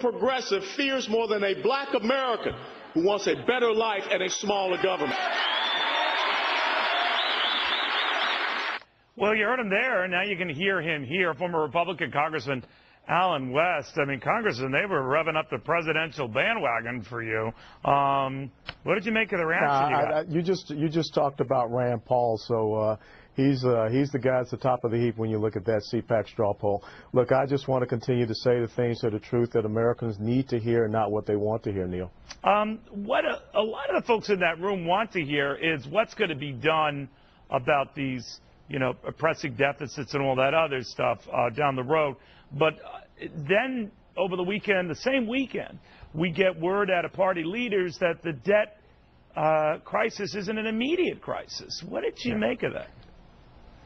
progressive fears more than a black American who wants a better life and a smaller government. Well, you heard him there, and now you can hear him here. Former Republican Congressman Alan West. I mean, Congressman, they were revving up the presidential bandwagon for you. What did you make of the reaction you got? You just talked about Rand Paul, so he's the guy at the top of the heap when you look at that CPAC straw poll. Look, I just want to continue to say the things that are the truth that Americans need to hear, and not what they want to hear, Neil. What a lot of the folks in that room want to hear is what's going to be done about these, oppressing deficits and all that other stuff down the road. But then over the weekend, the same weekend, we get word out of party leaders that the debt crisis isn't an immediate crisis. What did you make of that?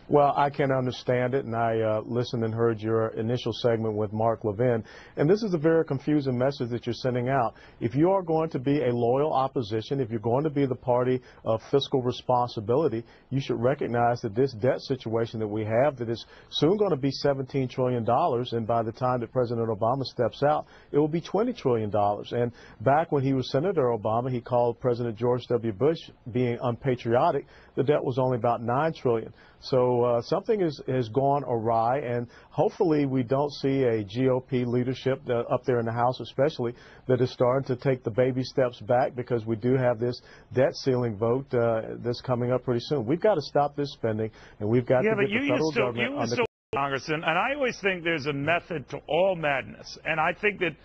Well, I can understand it, and I listened and heard your initial segment with Mark Levin, and this is a very confusing message that you're sending out. If you are going to be a loyal opposition, if you're going to be the party of fiscal responsibility, you should recognize that this debt situation that we have, that is soon going to be $17 trillion, and by the time that President Obama steps out, it will be $20 trillion. And back when he was Senator Obama, he called President George W. Bush being unpatriotic. The debt was only about $9 trillion. So something has gone awry, and hopefully we don't see a GOP leadership up there in the House especially that is starting to take the baby steps back, because we do have this debt ceiling vote that's coming up pretty soon. We've got to stop this spending, and we've got to get the federal government under Congressman, and I always think there's a method to all madness, and I think that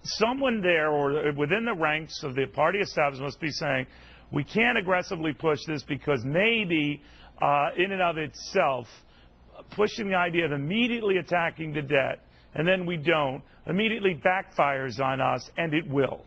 someone there or within the ranks of the party establishment must be saying, we can't aggressively push this because maybe in and of itself, pushing the idea of immediately attacking the debt, and then we don't, immediately backfires on us, and it will.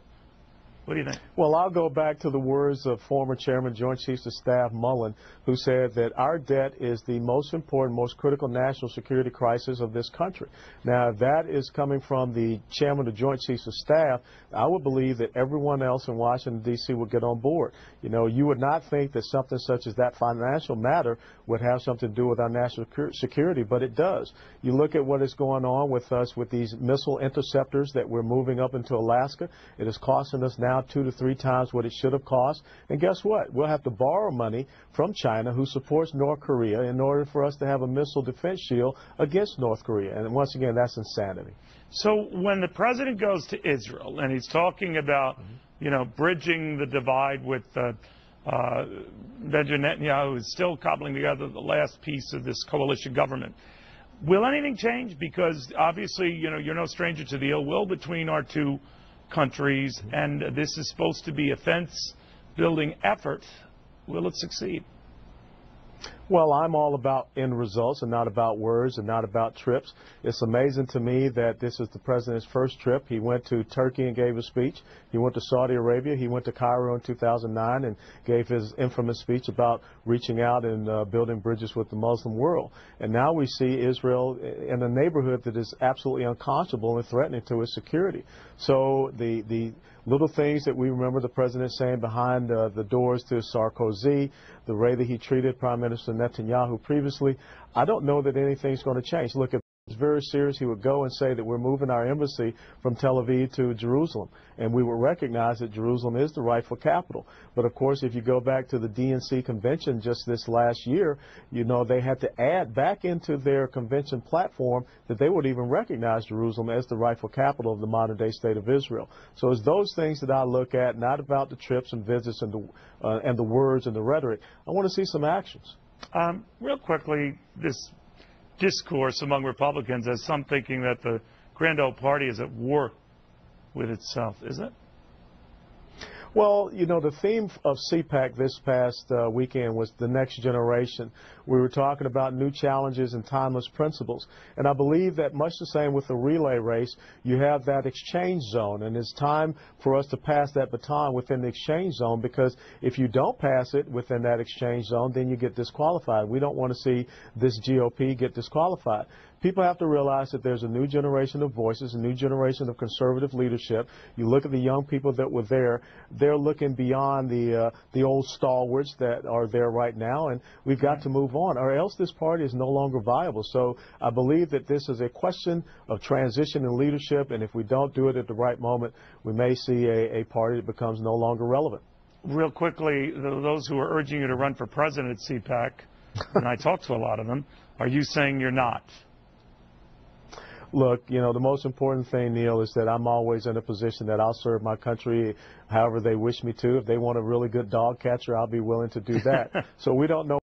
What do you think? Well, I'll go back to the words of former Chairman, Joint Chiefs of Staff Mullen, who said that our debt is the most important, most critical national security crisis of this country. Now, if that is coming from the Chairman of Joint Chiefs of Staff, I would believe that everyone else in Washington, D.C. would get on board. You would not think that something such as that financial matter would have something to do with our national security, but it does. You look at what is going on with us with these missile interceptors that we're moving up into Alaska. It is costing us now 2 to 3 times what it should have cost. And guess what? We'll have to borrow money from China, who supports North Korea, in order for us to have a missile defense shield against North Korea. And once again, that's insanity. So when the president goes to Israel and he's talking about, bridging the divide with Benjamin Netanyahu, who is still cobbling together the last piece of this coalition government, will anything change? Because obviously, you're no stranger to the ill will between our two countries, and this is supposed to be a fence-building effort. Will it succeed? Well, I'm all about end results and not about words and not about trips. It's amazing to me that this is the president's first trip. He went to Turkey and gave a speech. He went to Saudi Arabia. He went to Cairo in 2009 and gave his infamous speech about reaching out and building bridges with the Muslim world. And now we see Israel in a neighborhood that is absolutely unconscionable and threatening to its security. So the little things that we remember the president saying behind the doors to Sarkozy, the way that he treated Prime Minister Netanyahu previously, I don't know that anything's going to change. Look, if it's very serious, he would go and say that we're moving our embassy from Tel Aviv to Jerusalem, and we would recognize that Jerusalem is the rightful capital. But of course, if you go back to the DNC convention just this last year, they had to add back into their convention platform that they would even recognize Jerusalem as the rightful capital of the modern-day state of Israel. So it's those things that I look at, not about the trips and visits and the words and the rhetoric. I want to see some actions. Real quickly, this discourse among Republicans has some thinking that the grand old party is at war with itself. Is it? Well, the theme of CPAC this past weekend was the next generation. We were talking about new challenges and timeless principles. And I believe that much the same with the relay race, you have that exchange zone. And it's time for us to pass that baton within the exchange zone, because if you don't pass it within that exchange zone, then you get disqualified. We don't want to see this GOP get disqualified. people have to realize that there's a new generation of voices, a new generation of conservative leadership. You look at the young people that were there, they're looking beyond the old stalwarts that are there right now, and we've got to move on, or else this party is no longer viable. So I believe that this is a question of transition in leadership, and if we don't do it at the right moment, we may see a party that becomes no longer relevant. Real quickly, those who are urging you to run for president at CPAC, and I talked to a lot of them, are you saying you're not? Look, you know, the most important thing, Neil, is that I'm always in a position that I'll serve my country however they wish me to. If they want a really good dog catcher, I'll be willing to do that. So we don't know